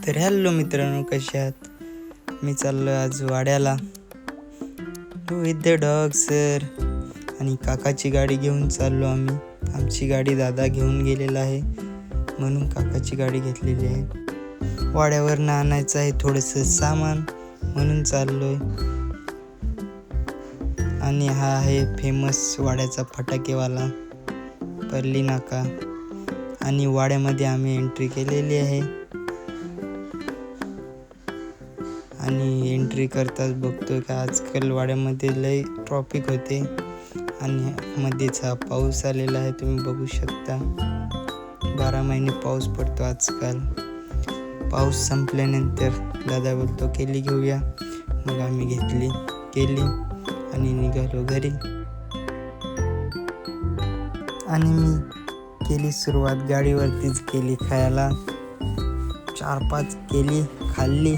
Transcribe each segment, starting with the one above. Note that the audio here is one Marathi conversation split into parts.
तर हॅलो मित्रांनो, कसे आहात? मी चाललो आज वाड्याला विथ द डॉग सर आणि काकाची गाडी घेऊन चाललो आम्ही. आमची गाडी दादा घेऊन गेलेला आहे म्हणून काकाची गाडी घेतलेली आहे. वाड्यावरनं आणायचं आहे थोडंसं सामान म्हणून चाललोय. आणि हा आहे फेमस वाड्याचा फटाकेवाला पर्ली नाका. आणि वाड्यामध्ये आम्ही एंट्री केलेली आहे. आणि एंट्री करताच बघतोय का आजकाल वाड्यामध्ये लय ट्रॉफिक होते आणि मध्येच हा पाऊस आलेला आहे. तुम्ही बघू शकता 12 महिने पाऊस पडतो आजकाल. पाऊस संपल्यानंतर दादा बोलतो केली घेऊया, मग आम्ही केली आणि निघालो घरी. आणि मी केली सुरुवात गाडीवरतीच केली खायला. 4-5 केली खाल्ली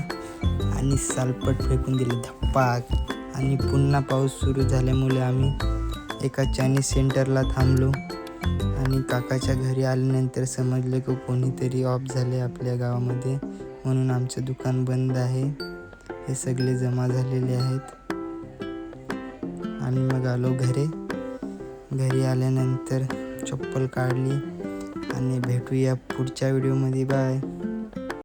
आणि सालपट फेकून दिले धप्पाक. आणि पुन्हा पाऊस सुरू झाल्यामुळे आम्ही एका चायनीज सेंटरला थांबलो. आणि काकाच्या घरी आल्यानंतर समजलं की कोणीतरी ऑफ झाले आपल्या गावामध्ये, म्हणून आमचं दुकान बंद आहे. हे सगळे जमा झालेले आहेत. आणि मग आलो घरी आल्यानंतर चप्पल काढली. आणि भेटूया पुढच्या व्हिडिओमध्ये. बाय.